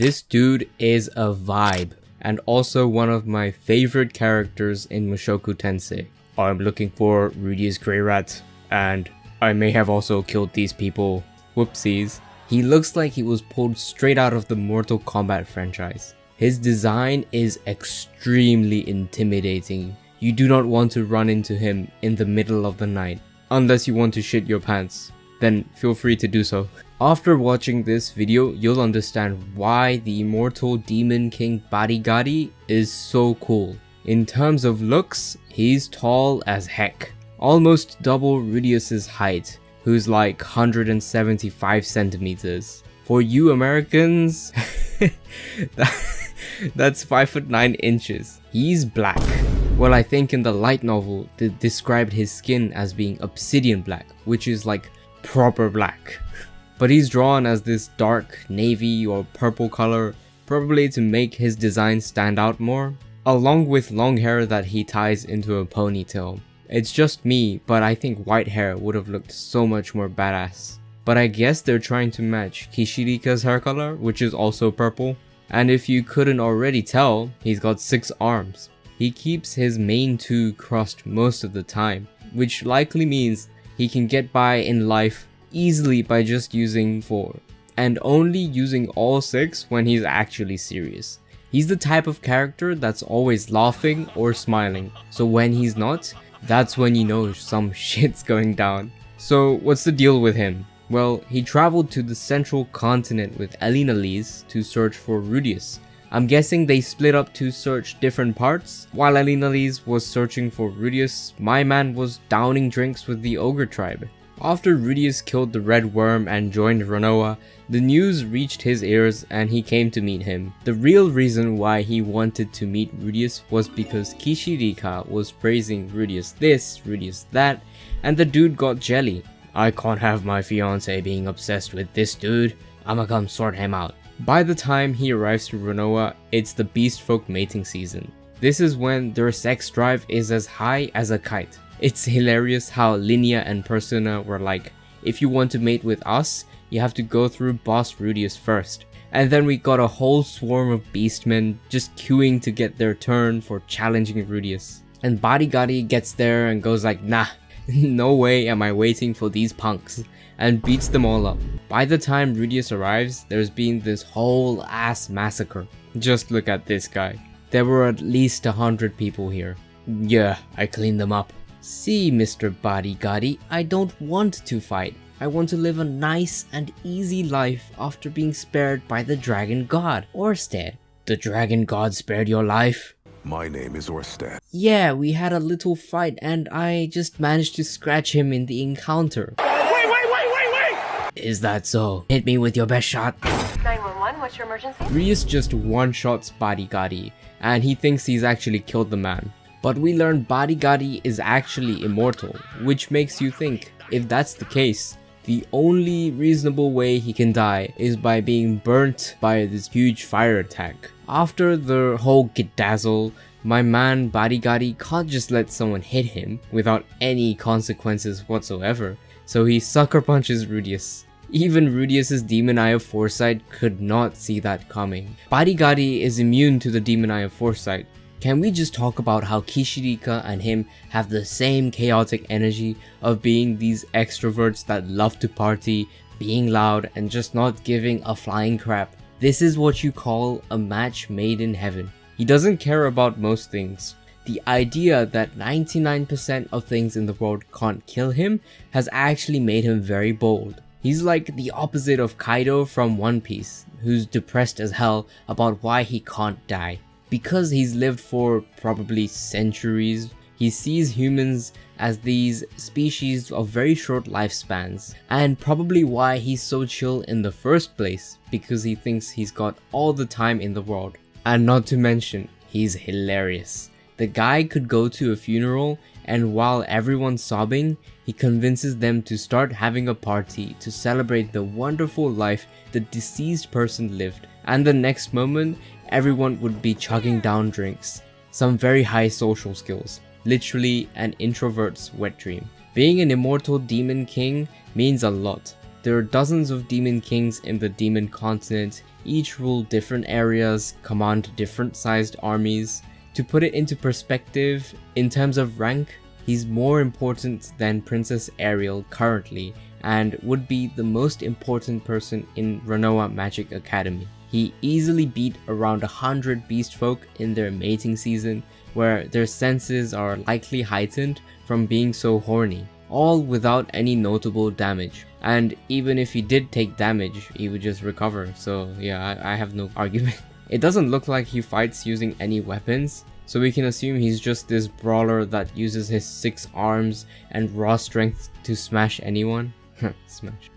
This dude is a vibe, and also one of my favorite characters in Mushoku Tensei. I'm looking for Rudy's Grey Rat, and I may have also killed these people. Whoopsies. He looks like he was pulled straight out of the Mortal Kombat franchise. His design is extremely intimidating. You do not want to run into him in the middle of the night, unless you want to shit your pants. Then feel free to do so. After watching this video, you'll understand why the immortal Demon King Badigadi is so cool. In terms of looks, he's tall as heck. Almost double Rudius's height, who's like 175 centimeters. For you Americans, that's 5'9". He's black. Well, I think in the light novel, they described his skin as being obsidian black, which is like proper black. But he's drawn as this dark navy or purple color, probably to make his design stand out more, along with long hair that he ties into a ponytail. It's just me, but I think white hair would have looked so much more badass. But I guess they're trying to match Kishirika's hair color, which is also purple. And if you couldn't already tell, he's got 6 arms. He keeps his main 2 crossed most of the time, which likely means he can get by in life easily by just using 4, and only using all 6 when he's actually serious. He's the type of character that's always laughing or smiling, so when he's not, that's when you know some shit's going down. So what's the deal with him? Well, he traveled to the central continent with Elena Lees to search for Rudius. I'm guessing they split up to search different parts. While Elena Lees was searching for Rudius, my man was downing drinks with the ogre tribe. After Rudius killed the red worm and joined Renoa, the news reached his ears and he came to meet him. The real reason why he wanted to meet Rudius was because Kishirika was praising Rudius this, Rudius that, and the dude got jelly. I can't have my fiance being obsessed with this dude, I'ma come sort him out. By the time he arrives to Renoa, it's the beast folk mating season. This is when their sex drive is as high as a kite. It's hilarious how Linnea and Persona were like, if you want to mate with us, you have to go through boss Rudius first. And then we got a whole swarm of beastmen just queuing to get their turn for challenging Rudius. And Bodygati gets there and goes like, nah, no way am I waiting for these punks, and beats them all up. By the time Rudius arrives, there's been this whole ass massacre. Just look at this guy. There were at least 100 people here. Yeah, I cleaned them up. See, Mr. Badigadi, I don't want to fight. I want to live a nice and easy life after being spared by the Dragon God, Orsted. The Dragon God spared your life? My name is Orsted. Yeah, we had a little fight and I just managed to scratch him in the encounter. Wait! Is that so? Hit me with your best shot. 911, what's your emergency? Rius just one-shots Badigadi, and he thinks he's actually killed the man. But we learn Badigadi is actually immortal, which makes you think, if that's the case, the only reasonable way he can die is by being burnt by this huge fire attack. After the whole gedazzle, my man Badigadi can't just let someone hit him without any consequences whatsoever, so he sucker punches Rudius. Even Rudius's Demon Eye of Foresight could not see that coming. Badigadi is immune to the Demon Eye of Foresight. Can we just talk about how Kishirika and him have the same chaotic energy of being these extroverts that love to party, being loud, and just not giving a flying crap? This is what you call a match made in heaven. He doesn't care about most things. The idea that 99% of things in the world can't kill him has actually made him very bold. He's like the opposite of Kaido from One Piece, who's depressed as hell about why he can't die. Because he's lived for probably centuries, he sees humans as these species of very short lifespans, and probably why he's so chill in the first place, because he thinks he's got all the time in the world. And not to mention, he's hilarious. The guy could go to a funeral, and while everyone's sobbing, he convinces them to start having a party to celebrate the wonderful life the deceased person lived, and the next moment, everyone would be chugging down drinks. Some very high social skills. Literally an introvert's wet dream. Being an immortal demon king means a lot. There are dozens of demon kings in the demon continent, Each rule different areas, command different sized armies. To put it into perspective, in terms of rank, he's more important than Princess Ariel currently, and would be the most important person in Renoa Magic Academy. He easily beat around 100 beast folk in their mating season, where their senses are likely heightened from being so horny, all without any notable damage. And even if he did take damage, he would just recover, so yeah, I have no argument. It doesn't look like he fights using any weapons, so we can assume he's just this brawler that uses his 6 arms and raw strength to smash anyone. Smash.